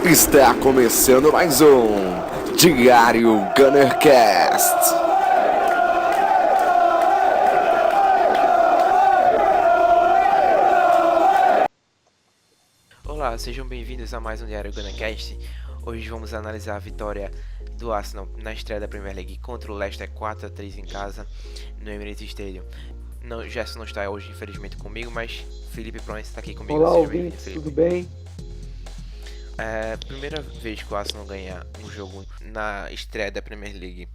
Está começando mais um Diário Gunnercast. Olá, sejam bem-vindos a mais um Diário Gunnercast. Hoje vamos analisar a vitória do Arsenal na estreia da Premier League contra o Leicester 4-3 em casa no Emirates Stadium. Não, Gerson não está hoje, infelizmente, comigo, mas Felipe Proença está aqui comigo. Olá, Seja bem-vindo, ouvintes, tudo Felipe. bem? Primeira vez que o Arsenal ganha um jogo na estreia da Premier League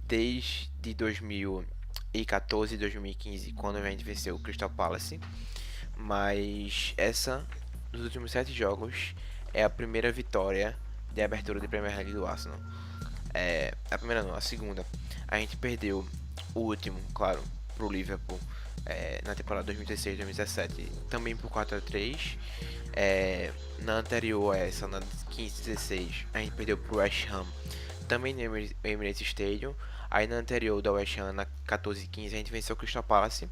desde 2014 e 2015, quando a gente venceu o Crystal Palace. Mas essa, dos últimos 7 jogos, é a primeira vitória de abertura de Premier League do Arsenal. A primeira não, a segunda. A gente perdeu o último, claro, pro Liverpool na temporada 2016-2017, também por 4-3. Na anterior a essa, na 15-16, a gente perdeu pro West Ham, também no Emirates Stadium. Aí na anterior da West Ham, na 14-15, a gente venceu o Crystal Palace.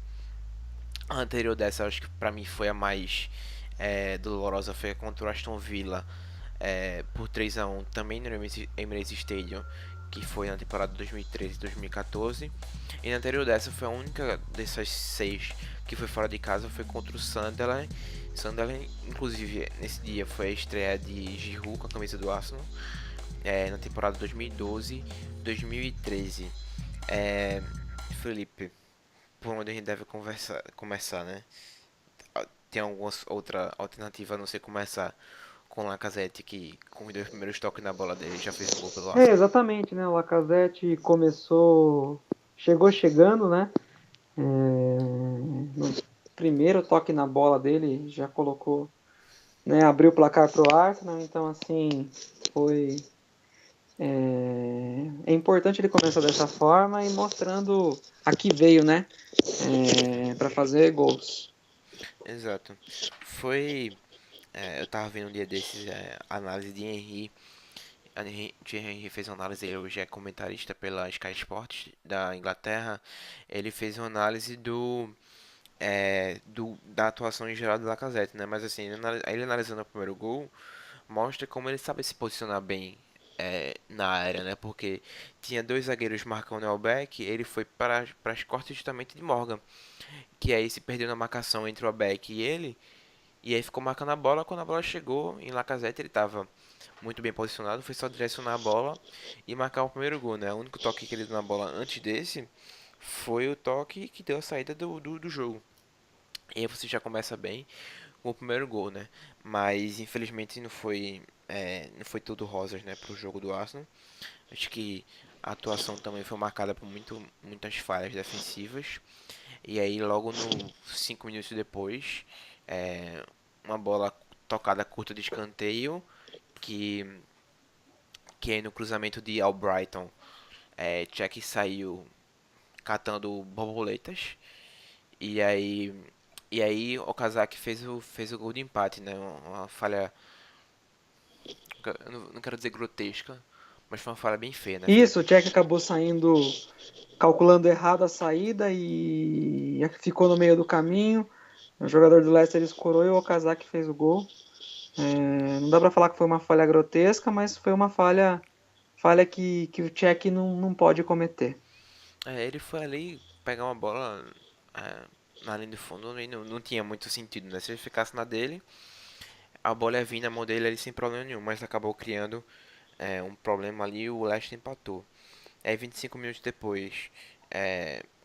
A anterior dessa, acho que pra mim foi a mais dolorosa, foi contra o Aston Villa por 3-1, também no Emirates Stadium, que foi na temporada 2013-2014. E na anterior dessa foi a única dessas 6 que foi fora de casa, foi contra o Sunderland. Sunderland, inclusive, nesse dia foi a estreia de Giroud com a camisa do Arsenal, na temporada 2012-2013. Felipe, por onde a gente deve começar, né? Tem alguma outra alternativa a não ser começar com o Lacazette, que com os 2 primeiros toques na bola dele já fez um gol pelo Arsenal. Exatamente, né? O Lacazette chegou chegando, né? No primeiro toque na bola dele já colocou, né? Abriu o placar pro Arsenal, então assim foi. É importante ele começar dessa forma e mostrando a que veio, né? Para fazer gols. Exato. Foi. Eu tava vendo um dia desses análise de Henry. Thierry Henry fez uma análise, ele hoje é comentarista pela Sky Sports da Inglaterra. Ele fez uma análise da atuação em geral do Lacazette, né? Mas assim, ele analisando o primeiro gol, mostra como ele sabe se posicionar bem na área, né? Porque tinha 2 zagueiros marcando o back, ele foi para as costas justamente de Morgan, que aí se perdeu na marcação entre o back e ele, e aí ficou marcando a bola. Quando a bola chegou em Lacazette, ele estava muito bem posicionado, foi só direcionar a bola e marcar o primeiro gol, né? O único toque que ele deu na bola antes desse foi o toque que deu a saída do jogo. E aí você já começa bem com o primeiro gol, né? Mas infelizmente não foi tudo rosas, né, pro jogo do Arsenal. Acho que a atuação também foi marcada por muitas falhas defensivas. E aí logo no 5 minutos depois, uma bola tocada curta de escanteio que que aí no cruzamento de Albrighton, Cech saiu catando borboletas. E aí Okazaki fez o gol de empate, né? Uma falha, eu não quero dizer grotesca, mas foi uma falha bem feia, né, Isso, Felipe? o Cech acabou saindo, calculando errado a saída e ficou no meio do caminho. O jogador do Leicester escorou e o Okazaki fez o gol. Não dá para falar que foi uma falha grotesca, mas foi uma falha que o Cech não pode cometer. Ele foi ali pegar uma bola na linha de fundo e não tinha muito sentido, né? Se ele ficasse na dele, a bola ia vir na mão dele ali sem problema nenhum, mas acabou criando um problema ali e o Leicester empatou. Aí 25 minutos depois,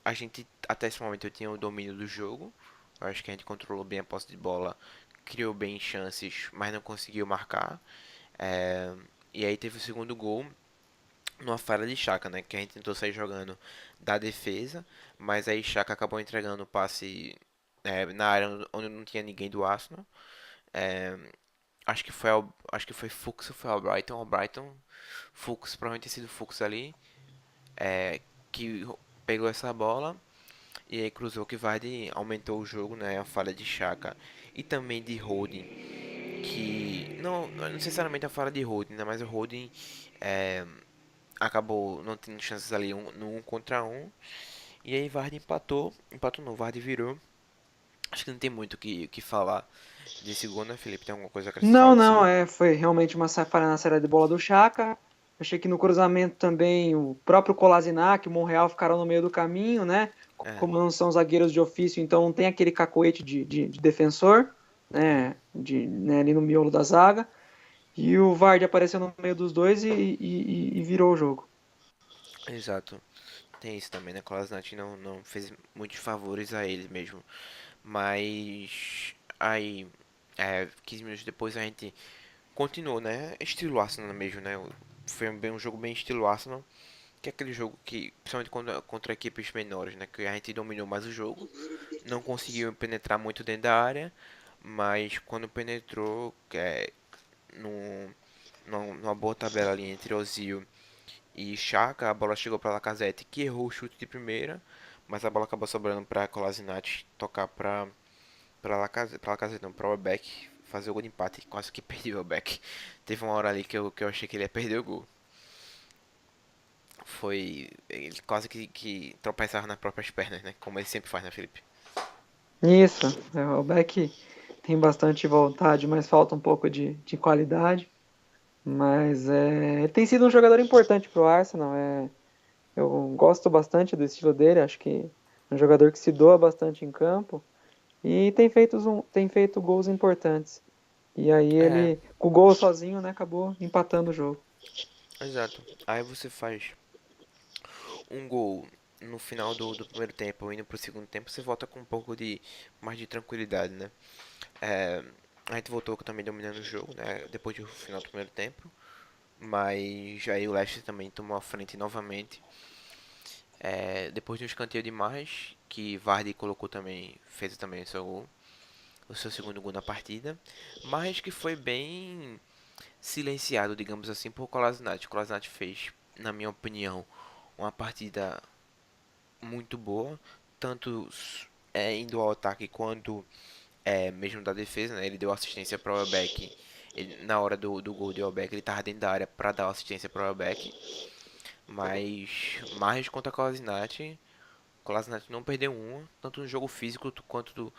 a gente, até esse momento, eu tinha o domínio do jogo. Eu acho que a gente controlou bem a posse de bola, criou bem chances, mas não conseguiu marcar. E aí teve o segundo gol numa falha de Chaka, né? Que a gente tentou sair jogando da defesa, mas aí Chaka acabou entregando o passe na área onde não tinha ninguém do Arsenal. É, acho que foi Fuchs ou foi Albrighton. Fuchs, provavelmente ter sido Fuchs ali, que pegou essa bola e aí cruzou que Vardy aumentou o jogo, né? A falha de Chaka e também de Holding, que não necessariamente a falha de Holding, né? Mas o Holding acabou não tendo chances ali no 1 contra 1. E aí Vardy empatou não, Vardy virou Acho que não tem muito o que falar desse gol, né, Felipe? Tem alguma coisa a acrescentar Não, desse não, gol? foi realmente uma falha na saída de bola do Chaka. Achei que no cruzamento também o próprio Kolasinac, o Monreal ficaram no meio do caminho, né? É, Como não são zagueiros de ofício, então não tem aquele cacoete de defensor, né? Né, ali no miolo da zaga. E o Vardy apareceu no meio dos dois e virou o jogo. exato. Tem isso também, né? Kolasinac não fez muitos favores a ele mesmo. Mas aí, 15 minutos depois a gente continuou, né? Estilo Arsenal mesmo, né? Foi um jogo bem estilo Arsenal, que é aquele jogo que, principalmente contra equipes menores, né? Que a gente dominou mais o jogo, não conseguiu penetrar muito dentro da área, mas quando penetrou, num, numa boa tabela ali entre Ozil e Xhaka, a bola chegou para Lacazette, que errou o chute de primeira, mas a bola acabou sobrando para Kolasinac tocar para Lacazette, não, para o Welbeck fazer o gol de empate, quase que perdeu o Welbeck. Teve uma hora ali que eu achei que ele ia perder o gol. Foi ele quase que tropeçava nas próprias pernas, né? Como ele sempre faz, né, Felipe? Isso, o Beck tem bastante vontade, mas falta um pouco de qualidade. Mas ele tem sido um jogador importante para o Arsenal. Eu gosto bastante do estilo dele, acho que é um jogador que se doa bastante em campo e tem feito gols importantes. E aí É, ele, com o gol sozinho, né, acabou empatando o jogo. exato. Aí você faz um gol no final do primeiro tempo, indo pro segundo tempo, você volta com um pouco de mais de tranquilidade, né? É, a gente voltou também dominando o jogo, né? Depois do final do primeiro tempo. Mas aí o Leicester também tomou a frente novamente. Depois de um escanteio demais, que Vardy colocou também, fez também o seu segundo gol na partida. Mas que foi bem silenciado, digamos assim, por Kolasinac. Kolasinac fez, na minha opinião, uma partida muito boa, tanto indo ao ataque quanto mesmo da defesa, né? Ele deu assistência para o Welbeck. Na hora do gol de Welbeck, ele estava dentro da área para dar assistência para o Welbeck. Mas mais contra a Kolasinac não perdeu uma, tanto no jogo físico quanto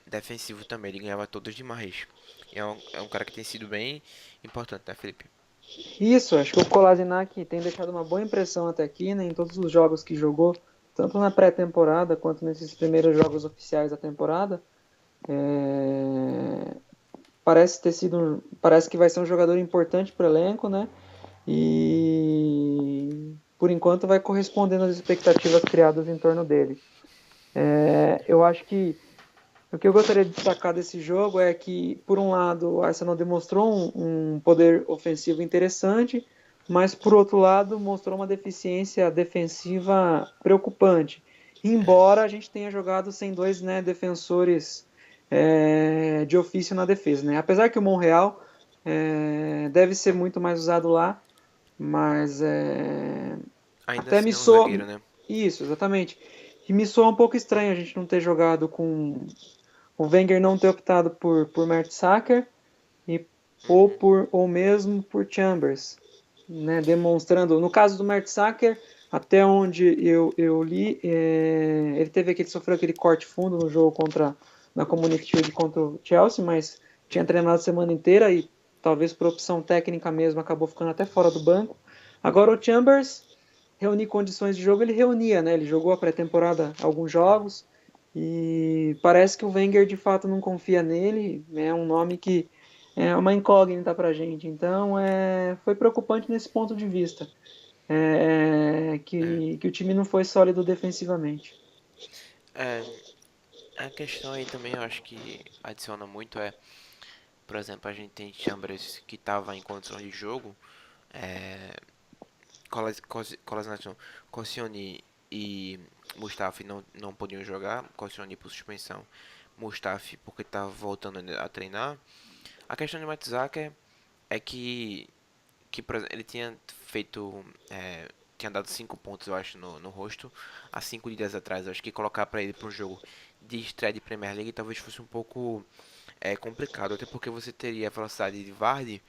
defensivo também. Ele ganhava todas demais. E é um cara que tem sido bem importante, né, Felipe? Isso, acho que o Kolasinac tem deixado uma boa impressão até aqui, né, em todos os jogos que jogou, tanto na pré-temporada quanto nesses primeiros jogos oficiais da temporada. É, parece que vai ser um jogador importante para o elenco, né? E por enquanto vai correspondendo às expectativas criadas em torno dele. Eu acho que o que eu gostaria de destacar desse jogo é que, por um lado, o Arsenal demonstrou um poder ofensivo interessante, mas, por outro lado, mostrou uma deficiência defensiva preocupante. É, Embora a gente tenha jogado sem dois, né, defensores de ofício na defesa. Né? Apesar que o Monreal deve ser muito mais usado lá, mas ainda até assim me é um soa. zagueiro, né? Isso, exatamente. E me soa um pouco estranho a gente não ter jogado com o Wenger não ter optado por Mertesacker e Uhum. ou mesmo por Chambers, né, demonstrando, no caso do Mertesacker, até onde eu li, ele sofreu aquele corte fundo no jogo na Community Shield contra o Chelsea, mas tinha treinado a semana inteira e talvez por opção técnica mesmo acabou ficando até fora do banco. Agora o Chambers reunir condições de jogo, ele reunia, né? Ele jogou a pré-temporada alguns jogos e parece que o Wenger de fato não confia nele. É um nome que é uma incógnita pra gente. Então foi preocupante nesse ponto de vista. É, Que o time não foi sólido defensivamente. é, a questão aí também eu acho que adiciona muito por exemplo, a gente tem Chambers que estava em condições de jogo, é, Kolasinac não, Koscielny e Mustafi não podiam jogar, Koscielny por suspensão, Mustafi porque estava voltando a treinar. A questão de Mertesacker é que por exemplo, ele tinha feito, tinha dado 5 pontos, eu acho, no rosto, há 5 dias atrás. Eu acho que colocar para ele para um jogo de estreia de Premier League talvez fosse um pouco complicado, até porque você teria a velocidade de Vardy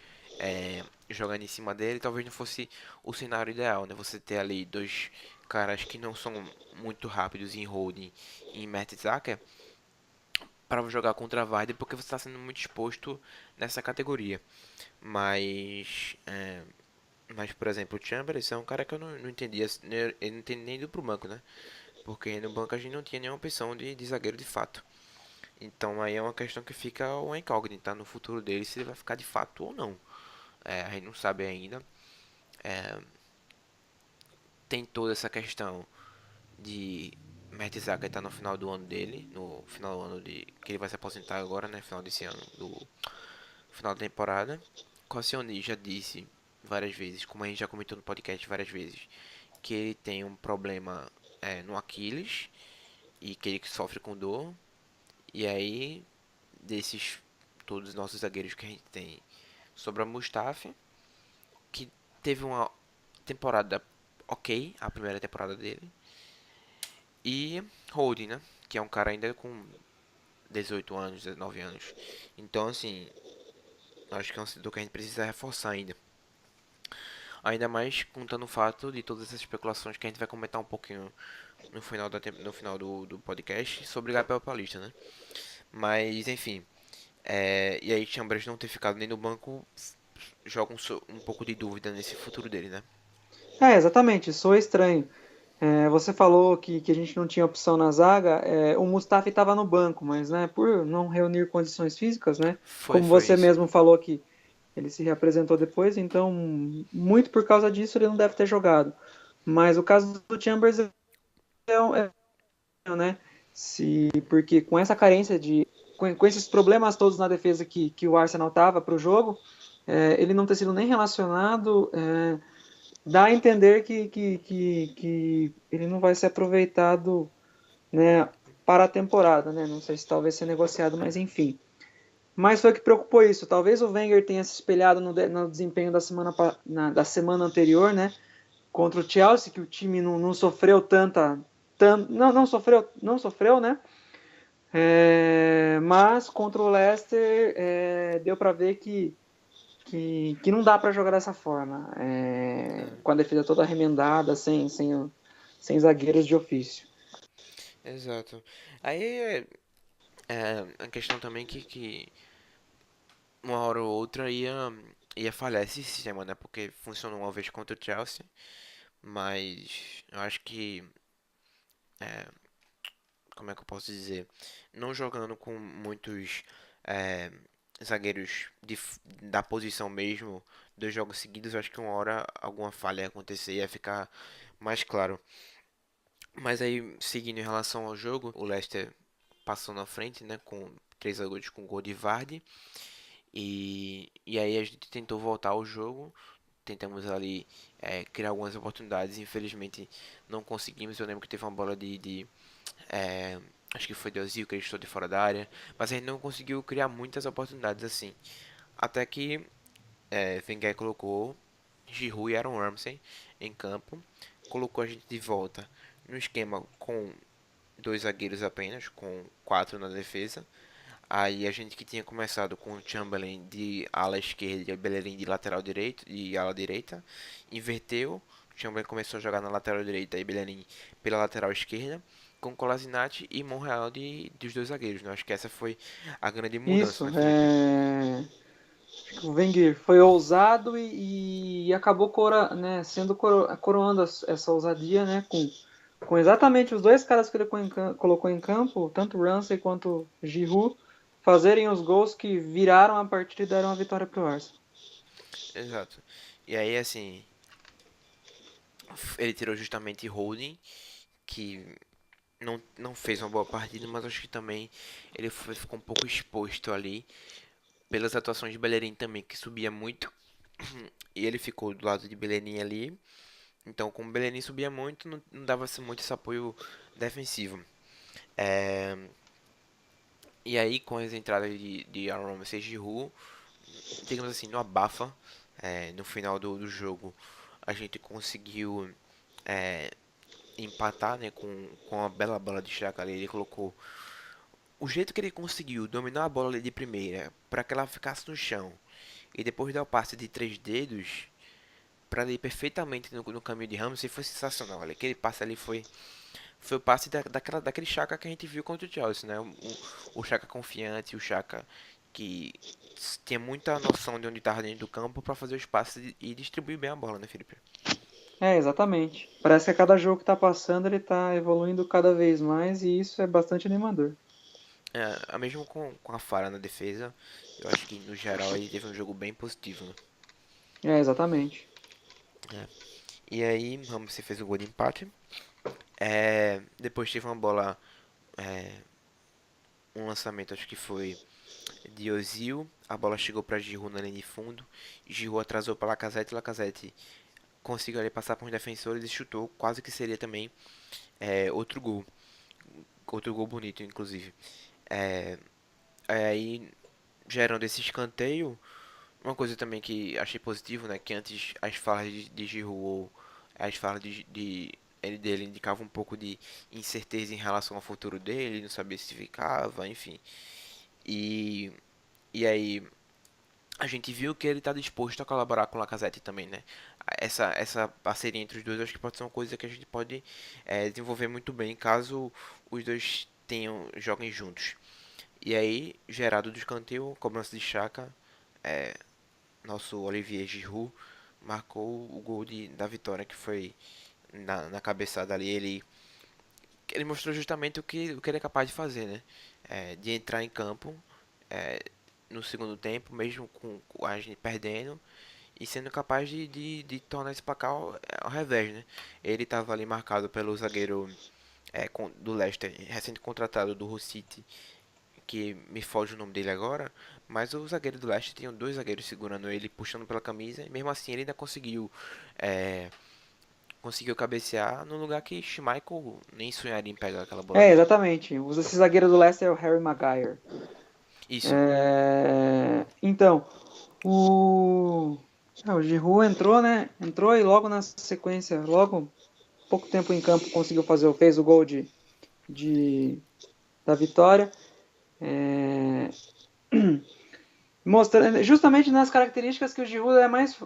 jogando em cima dele, talvez não fosse o cenário ideal, né? Você ter ali dois caras que não são muito rápidos em holding e em Mertesacker, para jogar contra a Vardy porque você está sendo muito exposto nessa categoria. Mas, mas por exemplo, o Chambers é um cara que eu não entendia, ele não entende nem indo pro banco, né? Porque no banco a gente não tinha nenhuma opção de zagueiro de fato. Então aí é uma questão que fica uma incógnita no futuro dele, se ele vai ficar de fato ou não. A gente não sabe ainda. Tem toda essa questão de Mertesacker tá no final do ano dele, no final do ano de que ele vai se aposentar agora, né, final desse ano, do final da temporada. Koscielny já disse várias vezes, como a gente já comentou no podcast várias vezes, que ele tem um problema no Aquiles e que ele sofre com dor. E aí, desses todos os nossos zagueiros que a gente tem, sobra Mustafi, que teve uma temporada ok, a primeira temporada dele. E Holding, né? Que é um cara ainda com 18 anos, 19 anos. Então, assim, acho que é um setor que a gente precisa reforçar ainda. Ainda mais contando o fato de todas essas especulações que a gente vai comentar um pouquinho no final do podcast sobre Gabriel Paulista, né? Mas, enfim. E aí, Chambers não ter ficado nem no banco joga um pouco de dúvida nesse futuro dele, né? Exatamente, soa estranho. Você falou que a gente não tinha opção na zaga. O Mustafi estava no banco, mas né, por não reunir condições físicas, né? Como Foi você isso. mesmo falou que ele se reapresentou depois, então muito por causa disso ele não deve ter jogado. Mas o caso do Chambers né? Porque com essa carência com esses problemas todos na defesa que o Arsenal tava para o jogo, ele não ter sido nem relacionado, dá a entender que ele não vai ser aproveitado, né, para a temporada, né? Não sei se talvez ser negociado, mas enfim. Mas foi o que preocupou isso. Talvez o Wenger tenha se espelhado no desempenho da semana anterior, né? Contra o Chelsea, que o time não sofreu não sofreu, né? Mas contra o Leicester deu para ver que não dá para jogar dessa forma, É, com a defesa toda remendada, sem zagueiros de ofício. exato. Aí a questão também que uma hora ou outra ia falhar esse sistema, né? Porque funcionou uma vez contra o Chelsea, mas eu acho que, é, como é que eu posso dizer? Não jogando com muitos é, zagueiros da posição mesmo, 2 jogos seguidos, eu acho que uma hora alguma falha ia acontecer e ia ficar mais claro. Mas aí, seguindo em relação ao jogo, o Leicester passou na frente, né? Com 3 gols com gol de Vardy. E aí a gente tentou voltar ao jogo, tentamos ali criar algumas oportunidades, infelizmente não conseguimos. Eu lembro que teve uma bola é, acho que foi de Ozil que ele estou de fora da área, mas a gente não conseguiu criar muitas oportunidades assim. Até que Wenger colocou Giroud e Aaron Ramsey em campo, colocou a gente de volta no esquema com 2 zagueiros apenas, com 4 na defesa. Aí a gente que tinha começado com o Chamberlain de ala esquerda e o Bellerin de lateral direito e ala direita, inverteu. O Chamberlain começou a jogar na lateral direita e Bellerin pela lateral esquerda, com Kolasinac e Monreal dos 2 zagueiros, né? Acho que essa foi a grande mudança, Isso, né, Felipe? o Wenger foi ousado e acabou coroando essa ousadia, né, com exatamente os dois caras que ele colocou em campo, tanto o Ramsey quanto o Giroud, fazerem os gols que viraram a partida e deram a vitória para o Arsenal. Exato. E aí, assim, ele tirou justamente Holding, que não fez uma boa partida, mas acho que também ficou um pouco exposto ali pelas atuações de Bellerin também, que subia muito. E ele ficou do lado de Bellerin ali. Então, como o Bellerin subia muito, não dava muito esse apoio defensivo. É, e aí, com as entradas de Aaron Ramsey e Giroud, digamos assim, no abafa, no final do jogo, a gente conseguiu é, empatar, né, com uma bela bola de Chaka ali. Ele colocou o jeito que ele conseguiu dominar a bola ali de primeira para que ela ficasse no chão e depois dar o passe de 3 dedos para ir perfeitamente no caminho de Ramsey foi sensacional. Aquele passe ali foi o passe daquele Chaka que a gente viu contra o Chelsea, né? O Chaka confiante, o Chaka que tinha muita noção de onde estava dentro do campo para fazer os passes e distribuir bem a bola, né, Felipe? É, exatamente. Parece que a cada jogo que tá passando ele tá evoluindo cada vez mais e isso é bastante animador. Mesmo com a falha na defesa, eu acho que no geral ele teve um jogo bem positivo, né? É, exatamente. É. E aí, Ramsey fez o gol de empate. Depois teve uma bola, é, um lançamento, acho que foi de Ozil. A bola chegou para Giroud na linha de fundo. Giroud atrasou para Lacazette. Lacazette conseguiu ali passar por uns defensores e chutou. Quase que seria também outro gol. Outro gol bonito, inclusive. É, aí, gerando esse escanteio, uma coisa também que achei positivo, né? Que antes as falas de Giroud ou as falas dele indicavam um pouco de incerteza em relação ao futuro dele, não sabia se ficava, enfim. E, e aí a gente viu que ele está disposto a colaborar com o Lacazette também, né? Essa parceria entre os dois acho que pode ser uma coisa que a gente pode desenvolver muito bem caso os dois joguem juntos. E aí, gerado do escanteio, cobrança de Chaka, nosso Olivier Giroud marcou o gol da vitória, que foi na cabeçada ali. Ele mostrou justamente o que ele é capaz de fazer, né? De entrar em campo é, no segundo tempo, mesmo com a gente perdendo, e sendo capaz de tornar esse placar ao revés, né? Ele estava ali marcado pelo zagueiro do Leicester, recente contratado do Hull City, que me foge o nome dele agora, mas o zagueiro do Leicester tinha dois zagueiros segurando ele, puxando pela camisa, e mesmo assim ele ainda é, conseguiu cabecear no lugar que Schmeichel nem sonharia em pegar aquela bola É, ali. exatamente. Esse zagueiro do Leicester é o Harry Maguire. Isso, Então, o Giroud entrou, né? Entrou e logo na sequência, logo pouco tempo em campo conseguiu fez o gol de, da vitória. É, mostrando justamente nas características que o Giroud é mais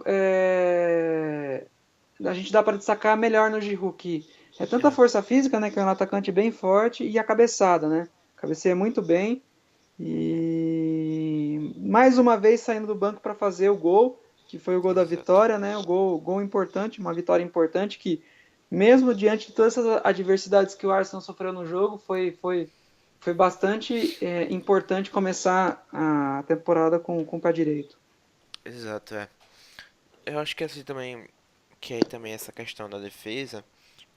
a gente dá para destacar melhor no Giroud que é tanta é, força física, né, que é um atacante bem forte e a cabeçada, né? Cabeceia muito bem e mais uma vez saindo do banco para fazer o gol, que foi o gol da exato. vitória, né? O gol importante, uma vitória importante que mesmo diante de todas essas adversidades que o Arsenal sofreu no jogo, foi bastante importante começar a temporada com o pé direito. Exato, é. Eu acho que assim também, que aí também essa questão da defesa,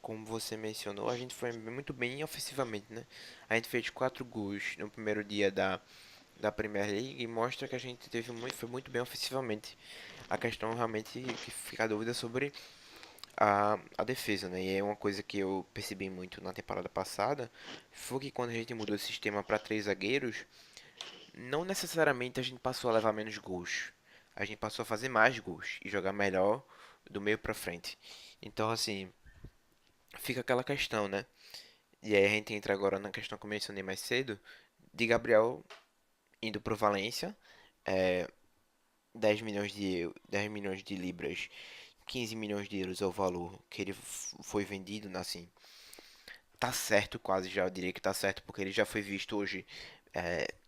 como você mencionou, a gente foi muito bem ofensivamente, né? A gente fez 4 gols no primeiro dia da Premier League e mostra que a gente foi muito bem ofensivamente. A questão realmente que fica a dúvida sobre a defesa, né? E é uma coisa que eu percebi muito na temporada passada, foi que quando a gente mudou o sistema para 3 zagueiros, não necessariamente a gente passou a levar menos gols. A gente passou a fazer mais gols e jogar melhor do meio para frente. Então, assim, fica aquela questão, né? E aí a gente entra agora na questão que eu mencionei mais cedo, de Gabriel indo pro Valência, é, 10 milhões 10 milhões de libras, 15 milhões de euros é o valor que ele foi vendido, né, assim, tá certo quase já, eu diria que tá certo, porque ele já foi visto hoje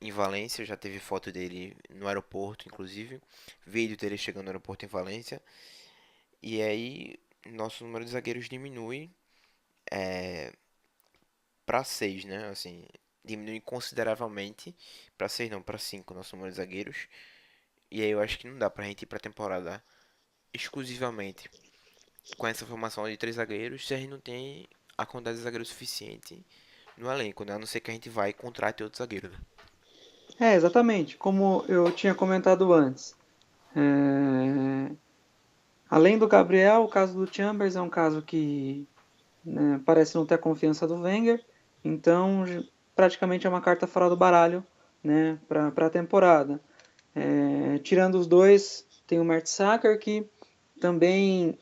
em Valência, já teve foto dele no aeroporto, inclusive, vídeo dele chegando no aeroporto em Valência, e aí nosso número de zagueiros diminui para 6, né, assim, diminui consideravelmente, para 6 não, para 5 nosso número de zagueiros, e aí eu acho que não dá pra gente ir pra temporada exclusivamente com essa formação de 3 zagueiros se a gente não tem a quantidade de zagueiros suficiente no elenco, né? A não ser que a gente vai e contrate outro zagueiro, né? Exatamente. Como eu tinha comentado antes. É, além do Gabriel, o caso do Chambers é um caso que né, parece não ter a confiança do Wenger, então praticamente é uma carta fora do baralho né, para a temporada. Tirando os dois, tem o Mertesacker que também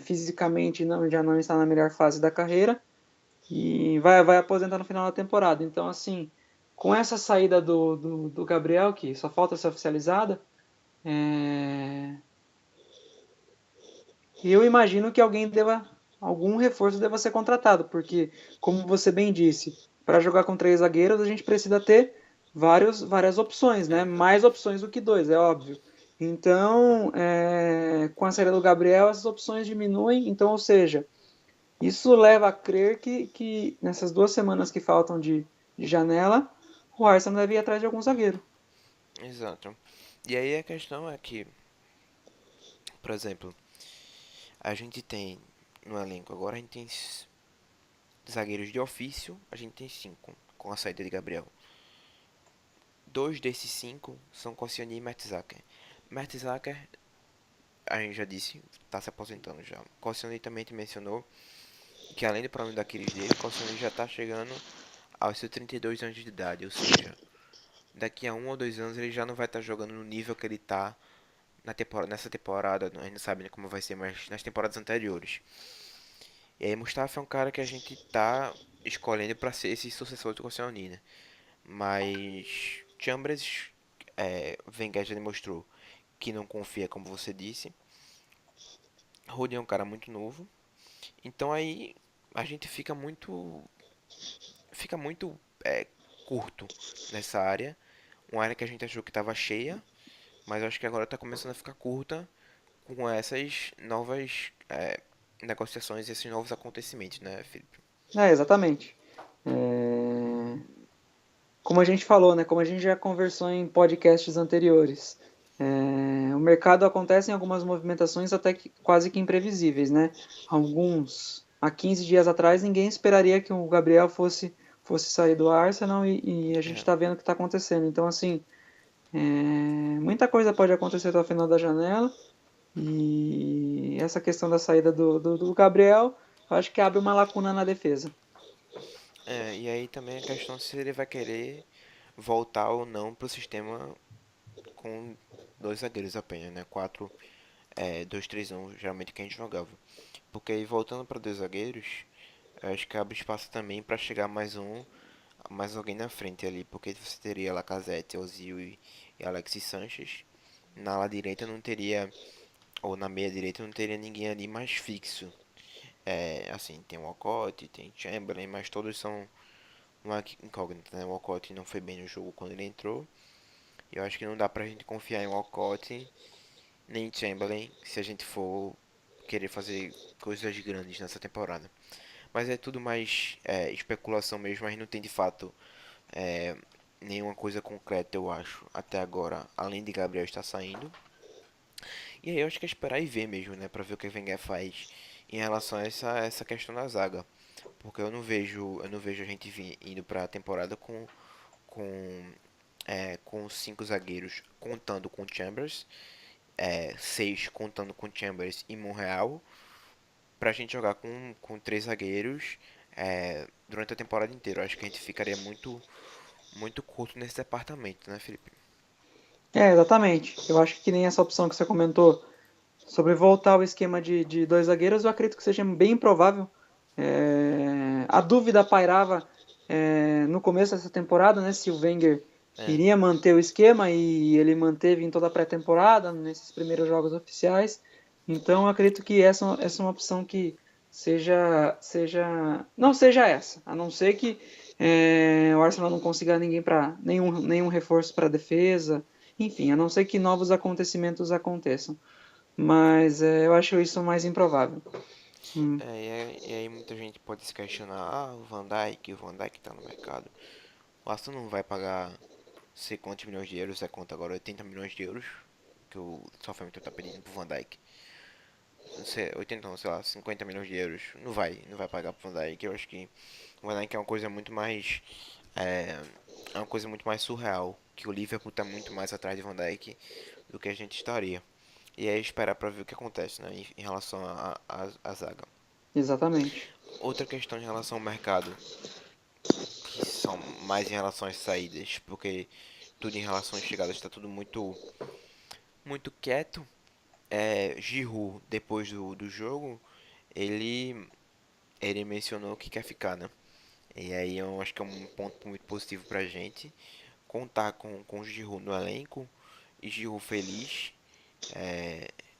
fisicamente já não está na melhor fase da carreira e vai aposentar no final da temporada. Então, assim, com essa saída do Gabriel, que só falta ser oficializada, eu imagino que alguém deva algum reforço deva ser contratado, porque, como você bem disse, para jogar com 3 zagueiros a gente precisa ter várias opções, né? Mais opções do que 2, é óbvio. Então, com a saída do Gabriel, essas opções diminuem. Então, ou seja, isso leva a crer que nessas 2 semanas que faltam de janela, o Arsenal deve ir atrás de algum zagueiro. Exato. E aí a questão é que, por exemplo, a gente tem no elenco agora, a gente tem zagueiros de ofício, a gente tem 5 com a saída de Gabriel. Dois desses 5 são Koscielny e Mertesacker. Mertesacker, a gente já disse, está se aposentando já. Koscielny também te mencionou que além do problema daqueles dele, Koscielny já está chegando aos seus 32 anos de idade, ou seja, daqui a 1 ou 2 anos ele já não vai estar jogando no nível que ele está nessa temporada, a gente não sabe nem como vai ser, mas nas temporadas anteriores. E aí Mustafa é um cara que a gente tá escolhendo para ser esse sucessor do Koscielny, né? Mas Chambers, Wenger já demonstrou que não confia, como você disse. Rodin é um cara muito novo. Então aí a gente fica muito curto nessa área. Uma área que a gente achou que estava cheia, mas acho que agora está começando a ficar curta com essas novas negociações, esses novos acontecimentos, né, Felipe? Exatamente. É, Como a gente falou, né? Como a gente já conversou em podcasts anteriores, o mercado acontece em algumas movimentações até que quase que imprevisíveis, né? Há 15 dias atrás, ninguém esperaria que o Gabriel fosse sair do Arsenal e a gente É, está vendo o que está acontecendo. Então, assim, muita coisa pode acontecer até o final da janela e essa questão da saída do Gabriel, eu acho que abre uma lacuna na defesa. e aí também a questão se ele vai querer voltar ou não pro sistema com dois zagueiros apenas, né? 4-2-3-1, geralmente que a gente jogava. Porque aí voltando para dois zagueiros, eu acho que abre espaço também para chegar mais alguém na frente ali, porque você teria Lacazette, Ozil e Alexis Sanchez. Na ala direita não teria, ou na meia direita não teria ninguém ali mais fixo. Assim, tem o Walcott, tem Chamberlain, mas todos são uma incógnita, né? O Walcott não foi bem no jogo quando ele entrou. E eu acho que não dá pra gente confiar em Walcott nem em Chamberlain se a gente for querer fazer coisas grandes nessa temporada. Mas é tudo mais especulação mesmo, mas não tem de fato é, nenhuma coisa concreta, eu acho, até agora, além de Gabriel estar saindo. E aí eu acho que é esperar e ver mesmo, né, pra ver o que o Wenger faz em relação a essa questão da zaga. Porque eu não vejo a gente indo pra temporada com 5 zagueiros, contando com Chambers, 6 contando com Chambers e Monreal, pra gente jogar com 3 zagueiros durante a temporada inteira. Eu acho que a gente ficaria muito, muito curto nesse departamento, né, Felipe? Exatamente. Eu acho que nem essa opção que você comentou sobre voltar ao esquema de 2 zagueiros, eu acredito que seja bem improvável. A dúvida pairava no começo dessa temporada, né, se o Wenger É, iria manter o esquema e ele manteve em toda a pré-temporada, nesses primeiros jogos oficiais. Então, eu acredito que essa é uma opção que não seja essa, a não ser que o Arsenal não consiga nenhum reforço para a defesa, enfim, a não ser que novos acontecimentos aconteçam. Mas eu acho isso mais improvável. Hum. e aí muita gente pode se questionar, o Van Dijk tá no mercado. O Arsenal não vai pagar sei quantos milhões de euros, conta agora 80 milhões de euros, que o Southampton tá pedindo pro Van Dijk. Não sei, 80 não, sei lá, 50 milhões de euros. Não vai pagar pro Van Dijk. Eu acho que o Van Dijk é uma coisa muito mais. É, é uma coisa muito mais surreal. Que o Liverpool tá muito mais atrás de Van Dijk do que a gente estaria. E aí esperar pra ver o que acontece, né, em relação à zaga. Exatamente. Outra questão em relação ao mercado, que são mais em relação às saídas, porque tudo em relação às chegadas está tudo muito, muito quieto. Giroud, depois do jogo, ele, ele mencionou que quer ficar, né? E aí eu acho que é um ponto muito positivo pra gente. Contar com o Giroud no elenco e Giroud feliz.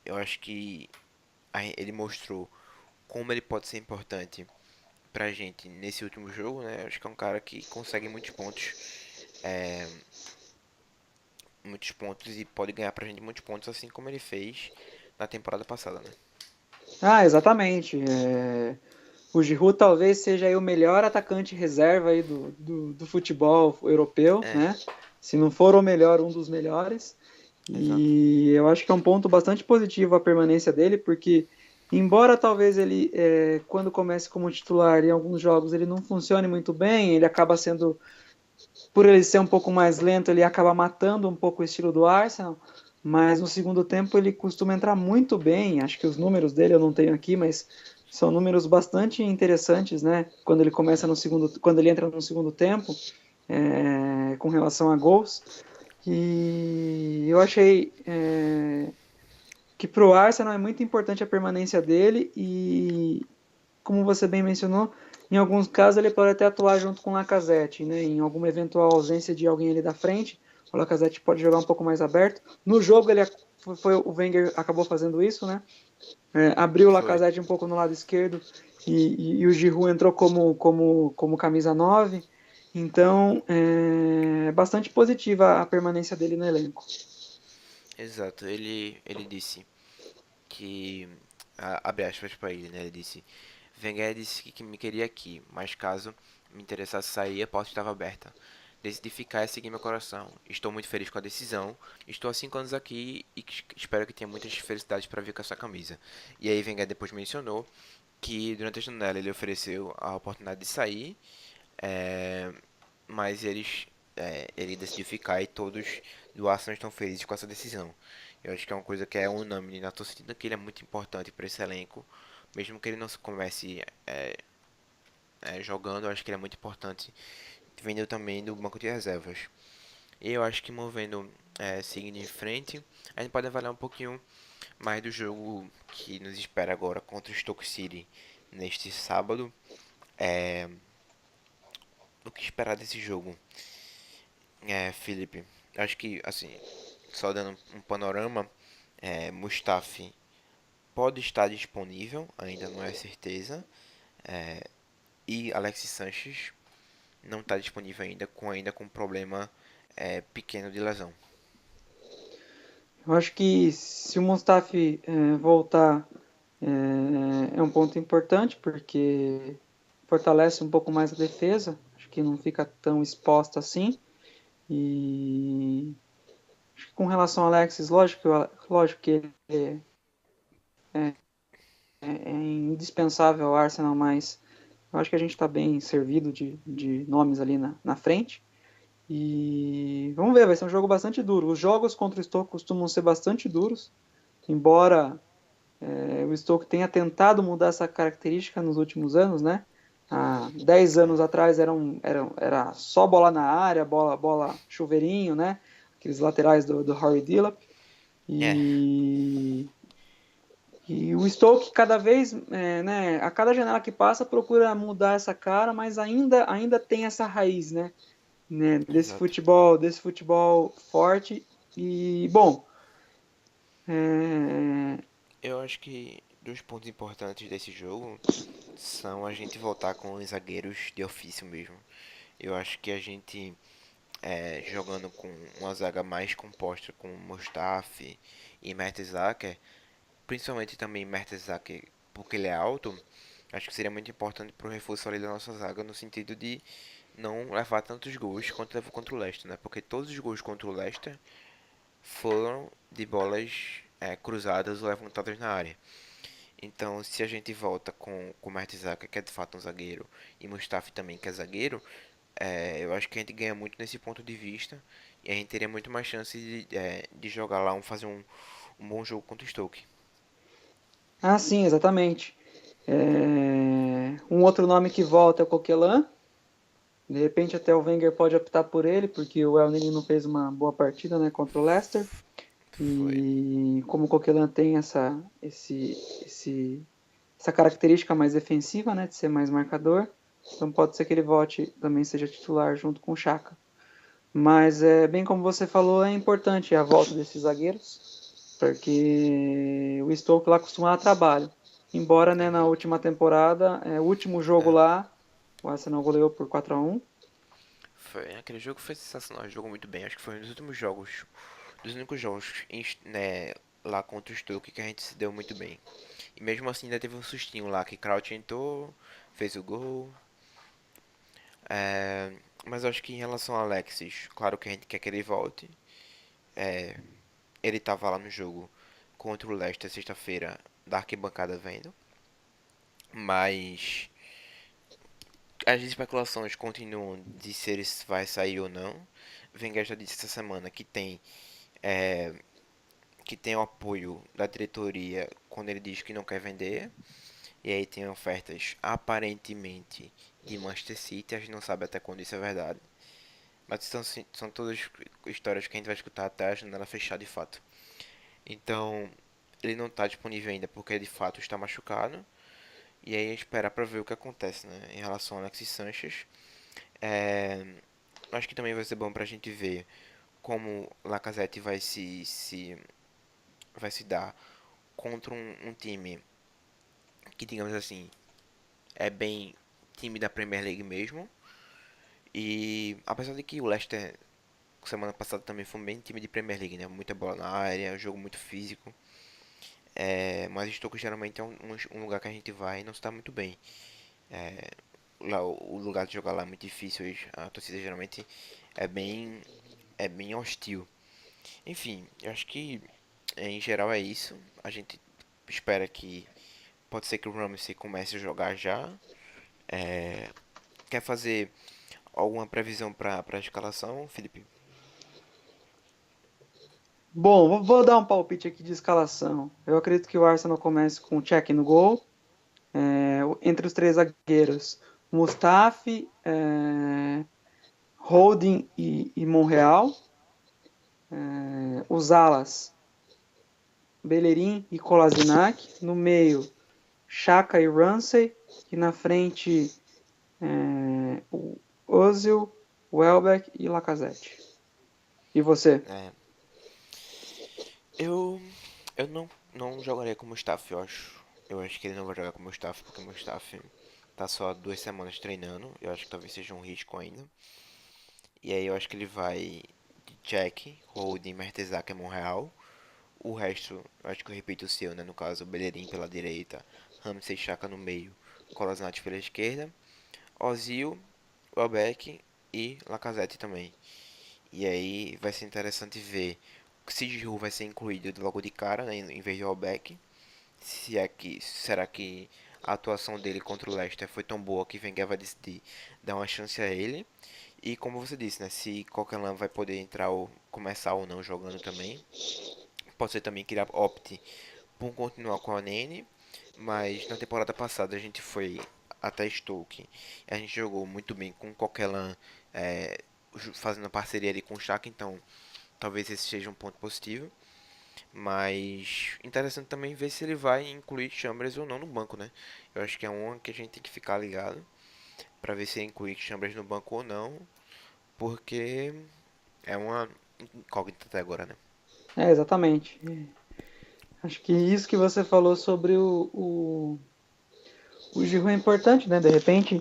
Eu acho que ele mostrou como ele pode ser importante pra gente nesse último jogo, né? Acho que é um cara que consegue é, muitos pontos e pode ganhar pra gente muitos pontos, assim como ele fez na temporada passada, né? Ah, exatamente. O Giroud talvez seja aí o melhor atacante reserva aí do futebol europeu, É, né? Se não for o melhor, um dos melhores. exato. E eu acho que é um ponto bastante positivo a permanência dele, porque embora talvez ele, quando comece como titular em alguns jogos, ele não funcione muito bem, ele acaba sendo, por ele ser um pouco mais lento, ele acaba matando um pouco o estilo do Arsenal, mas no segundo tempo ele costuma entrar muito bem. Acho que os números dele eu não tenho aqui, mas são números bastante interessantes, né? Quando ele começa no segundo, quando ele entra no segundo tempo, com relação a gols. E eu achei que para o Arsenal é muito importante a permanência dele e, como você bem mencionou, em alguns casos ele pode até atuar junto com o Lacazette, né? Em alguma eventual ausência de alguém ali da frente, o Lacazette pode jogar um pouco mais aberto. No jogo o Wenger acabou fazendo isso, né? Abriu o Foi. Lacazette um pouco no lado esquerdo e o Giroud entrou como camisa 9. Então é bastante positiva a permanência dele no elenco. Exato. Ele disse que abre aspas para ele, né? Ele disse: Wenger disse que me queria aqui, mas caso me interessasse sair, a porta estava aberta. Decidi ficar e seguir meu coração. Estou muito feliz com a decisão. Estou há 5 anos aqui e espero que tenha muitas felicidades para vir com essa camisa. E aí Wenger depois mencionou que durante a janela ele ofereceu a oportunidade de sair, é, mas ele decidiu ficar e todos do Arsenal estão felizes com essa decisão. Eu acho que é uma coisa que é unânime na torcida, que ele é muito importante para esse elenco, mesmo que ele não se comece jogando, eu acho que ele é muito importante, vindo também do banco de reservas. E eu acho que seguindo em frente, a gente pode avaliar um pouquinho mais do jogo que nos espera agora contra o Stoke City neste sábado. É, o que esperar desse jogo? Felipe, acho que, assim, só dando um panorama, Mustafi pode estar disponível, ainda não é certeza, e Alexis Sanches não está disponível ainda com um problema pequeno de lesão. Eu acho que se o Mustafi voltar é um ponto importante, porque fortalece um pouco mais a defesa, acho que não fica tão exposta assim. E acho que com relação ao Alexis, lógico que ele é indispensável ao Arsenal, mas eu acho que a gente está bem servido de nomes ali na frente. E vamos ver, vai ser um jogo bastante duro. Os jogos contra o Stoke costumam ser bastante duros, embora o Stoke tenha tentado mudar essa característica nos últimos anos, né? Há 10 anos atrás era só bola na área, bola chuveirinho, né? Aqueles laterais do Harry Dillap. É, E, e o Stoke cada vez, né, a cada janela que passa procura mudar essa cara, mas ainda tem essa raiz, né, exato. desse futebol forte. E bom, é, Eu acho que dos pontos importantes desse jogo são a gente voltar com os zagueiros de ofício mesmo. Eu acho que a gente jogando com uma zaga mais composta com Mustafi e Mertesacker, principalmente também Mertesacker porque ele é alto, acho que seria muito importante para o reforço ali da nossa zaga no sentido de não levar tantos gols quanto levou contra o Leicester, né? Porque todos os gols contra o Leicester foram de bolas cruzadas ou levantadas na área. Então, se a gente volta com o Mertesacker, que é de fato um zagueiro, e Mustafi também, que é zagueiro, eu acho que a gente ganha muito nesse ponto de vista e a gente teria muito mais chance de jogar lá, fazer um bom jogo contra o Stoke. sim, exatamente. Um outro nome que volta é o Coquelin. De repente até o Wenger pode optar por ele, porque o El Nini não fez uma boa partida, né, contra o Leicester. Foi. E como o Coquelin tem essa característica mais defensiva, né, de ser mais marcador, então pode ser que ele volte também seja titular junto com o Xhaka. Mas bem como você falou, é importante a volta desses zagueiros, porque o Stoke lá costuma dar trabalho. embora, né, na última temporada, o último jogo É, lá, o Arsenal goleou por 4-1. aquele jogo foi sensacional, jogou muito bem. Acho que foi um dos últimos jogos, dos únicos jogos né, lá contra o Stoke que a gente se deu muito bem. E mesmo assim ainda teve um sustinho lá que Crouch entrou, fez o gol. É, mas eu acho que em relação ao Alexis, claro que a gente quer que ele volte. Ele tava lá no jogo contra o Leicester sexta-feira da arquibancada vendo. Mas as especulações continuam de se ele vai sair ou não. Wenger já disse essa semana que tem o apoio da diretoria quando ele diz que não quer vender. E aí tem ofertas aparentemente de Manchester City. A gente não sabe até quando isso é verdade. Mas são todas histórias que a gente vai escutar até a janela fechar de fato. Então, ele não está disponível ainda porque de fato está machucado. E aí esperar para ver o que acontece, né? Em relação ao Alexis Sanchez. É, acho que também vai ser bom para a gente ver como Lacazette vai se dar contra um time que, digamos assim, é bem time da Premier League mesmo. E apesar de que o Leicester semana passada também foi bem time de Premier League, né? Muita bola na área, um jogo muito físico. Mas Stoke geralmente é um lugar que a gente vai e não se dá muito bem. Lá, o lugar de jogar lá é muito difícil. A torcida geralmente é bem, é bem hostil. Enfim, eu acho que em geral é isso. A gente espera que pode ser que o Ramsey comece a jogar já. Quer fazer alguma previsão para a escalação, Felipe? Bom, vou dar um palpite aqui de escalação. Eu acredito que o Arsenal comece com o Cech no gol. Entre os três zagueiros, Mustafi, Holding e Monreal. Os alas, Bellerin e Kolasinac. No meio, Xhaka e Ramsey. E na frente, o Ozil, Welbeck e Lacazette. E você? É, eu eu não jogaria como staff, eu acho. Eu acho que ele não vai jogar como staff porque o staff tá só 2 semanas treinando. Eu acho que talvez seja um risco ainda. E aí eu acho que ele vai de Jack, Holding, Mertesacker e Monreal. O resto, eu acho que eu repito o seu, né? No caso, Bellerin pela direita, Ramsey e Xhaka no meio, Kolasinac pela esquerda, Ozil, Welbeck e Lacazette também. E aí vai ser interessante ver se Giroud vai ser incluído logo de cara, né, em vez de Welbeck. Será que a atuação dele contra o Leicester foi tão boa que Wenger vai decidir dar uma chance a ele? E como você disse, né, se Coquelin vai poder entrar ou começar ou não jogando também. Pode ser também que ele opte por continuar com a Nene, mas na temporada passada a gente foi até Stoke. A gente jogou muito bem com o Coquelin, é, fazendo parceria ali com o Chaka, então talvez esse seja um ponto positivo. Mas interessante também ver se ele vai incluir Chambers ou não no banco, né? Eu acho que é uma que a gente tem que ficar ligado para ver se ele inclui Chambers no banco ou não, porque é uma incógnita até agora, né? Exatamente. Acho que isso que você falou sobre o Giroud é importante, né? De repente,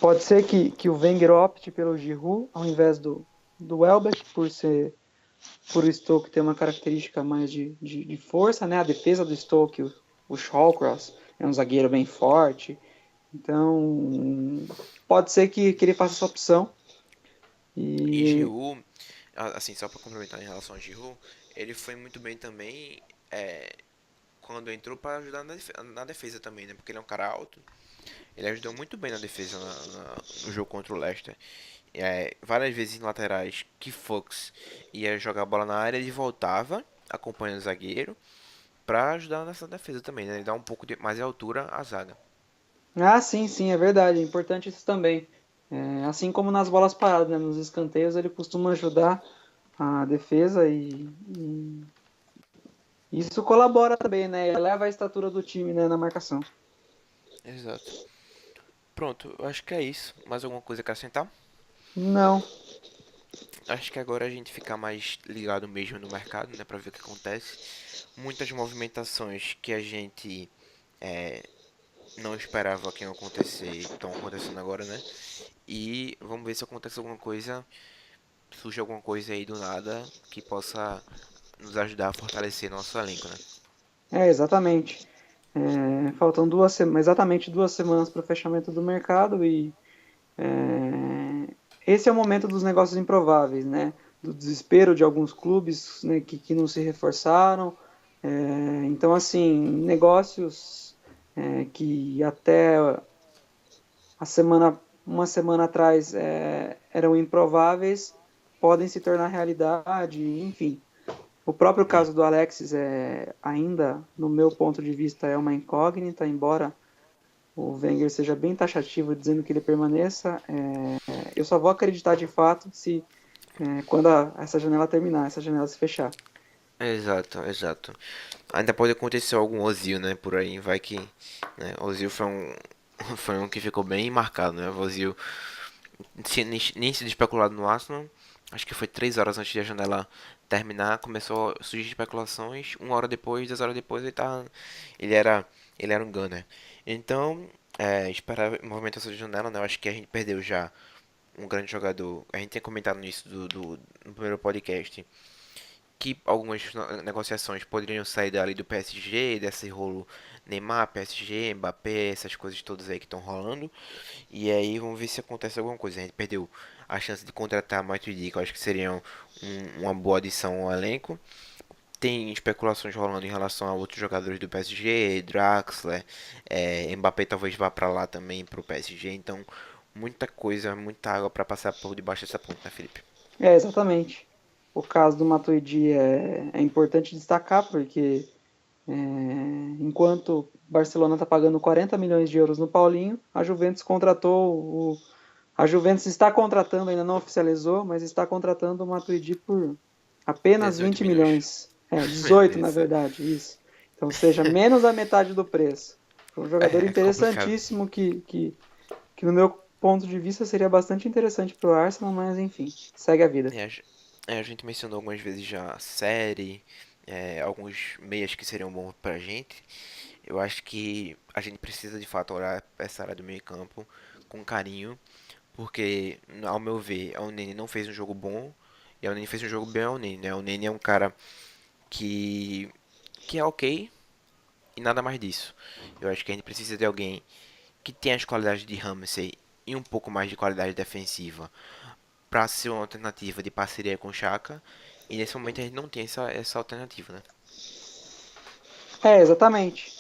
pode ser que o Wenger opte pelo Giroud ao invés do Welbeck, por o Stoke ter uma característica mais de força, né? A defesa do Stoke, o Shawcross, é um zagueiro bem forte. Então, pode ser que ele faça essa opção. E E Giroud, assim, só para complementar em relação a Giroud, ele foi muito bem também quando entrou para ajudar na defesa também, né? Porque ele é um cara alto. Ele ajudou muito bem na defesa no jogo contra o Leicester. Várias vezes em laterais que Fox ia jogar a bola na área, ele voltava acompanhando o zagueiro para ajudar nessa defesa também, né? Ele dá um pouco mais de altura à zaga. sim, sim, é verdade. É importante isso também. Assim como nas bolas paradas, né? Nos escanteios, ele costuma ajudar a defesa e isso colabora também, né? Eleva a estatura do time, né, na marcação. Exato. Pronto, eu acho que é isso. Mais alguma coisa a acrescentar? Não. Acho que agora a gente fica mais ligado mesmo no mercado, né, para ver o que acontece. Muitas movimentações que a gente não esperava que ia acontecer, estão acontecendo agora, né? E vamos ver se acontece alguma coisa, surge alguma coisa aí do nada que possa nos ajudar a fortalecer nosso elenco, né? Exatamente. Faltam exatamente 2 semanas para o fechamento do mercado e esse é o momento dos negócios improváveis, né? Do desespero de alguns clubes, né, que não se reforçaram. Então, assim, negócios que até uma semana atrás eram improváveis podem se tornar realidade, enfim. O próprio caso do Alexis ainda, no meu ponto de vista, é uma incógnita, embora o Wenger seja bem taxativo dizendo que ele permaneça. Eu só vou acreditar de fato se quando essa janela terminar, essa janela se fechar. Exato, exato. Ainda pode acontecer algum Ozil, né, por aí, vai que, né, Ozil foi um que ficou bem marcado, né, o Ozil nem sido especulado no Arsenal, acho que foi 3 horas antes da janela terminar, começou a surgir especulações, 1 hora depois, 2 horas depois ele era, ele era um gunner. Então, esperar a movimentação de janela, né, eu acho que a gente perdeu já um grande jogador, a gente tinha comentado nisso no primeiro podcast, que algumas negociações poderiam sair dali do PSG, desse rolo Neymar, PSG, Mbappé, essas coisas todas aí que estão rolando. E aí vamos ver se acontece alguma coisa. A gente perdeu a chance de contratar Matuidi, que eu acho que seria uma boa adição ao elenco. Tem especulações rolando em relação a outros jogadores do PSG, Draxler, Mbappé talvez vá para lá também para o PSG. Então muita coisa, muita água para passar por debaixo dessa ponte, né, Felipe? Exatamente. O caso do Matuidi é importante destacar, porque enquanto o Barcelona está pagando 40 milhões de euros no Paulinho, a Juventus a Juventus está contratando, ainda não oficializou, mas está contratando o Matuidi por apenas 18 20 milhões. milhões. Meu 18 Deus na do céu. verdade, isso. Então, seja menos da metade do preço. Foi um jogador É complicado. interessantíssimo que no meu ponto de vista seria bastante interessante para o Arsenal, mas enfim, segue a vida. É, a gente mencionou algumas vezes já a série, alguns meias que seriam bons pra gente. Eu acho que a gente precisa de fato olhar essa área do meio campo com carinho, porque, ao meu ver, o Nene não fez um jogo bom e o Nene fez um jogo bem ao Nene, né? O Nene é um cara que, que é ok e nada mais disso. Eu acho que a gente precisa de alguém que tenha as qualidades de Ramsey e um pouco mais de qualidade defensiva para ser uma alternativa de parceria com o Chaka. E nesse momento a gente não tem essa alternativa, né? Exatamente.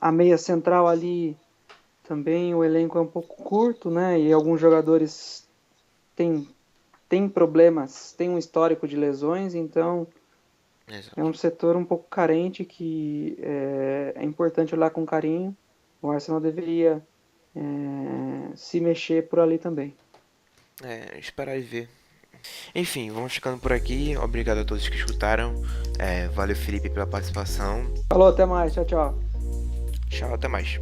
A meia central ali também, o elenco é um pouco curto, né? E alguns jogadores têm, têm problemas, têm um histórico de lesões, então é Exato. um setor um pouco carente que é importante olhar com carinho. O Arsenal deveria se mexer por ali também. Esperar e ver. Enfim, vamos ficando por aqui. Obrigado a todos que escutaram. Valeu, Felipe, pela participação. Falou, até mais, tchau, tchau. Tchau, até mais.